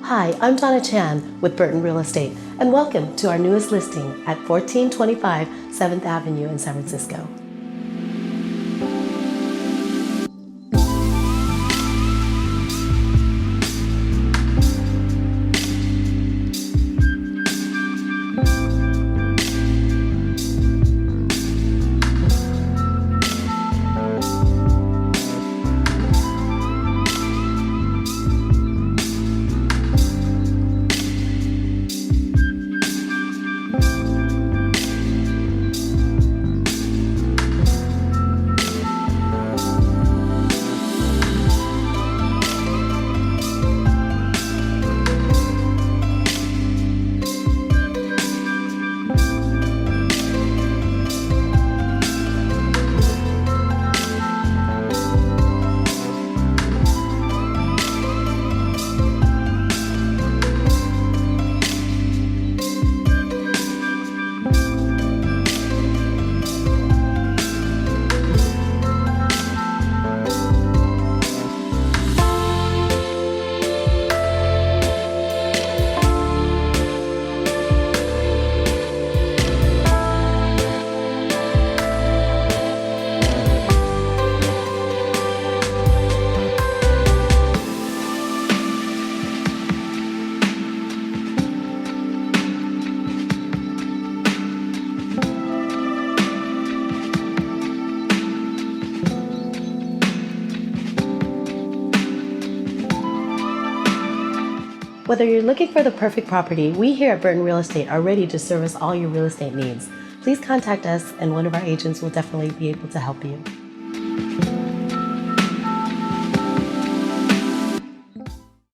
Hi, I'm Donna Chan with Burton Real Estate, and welcome to our newest listing at 1425 7th Avenue in San Francisco. Whether you're looking for the perfect property, we here at Burton Real Estate are ready to service all your real estate needs. Please contact us and one of our agents will definitely be able to help you.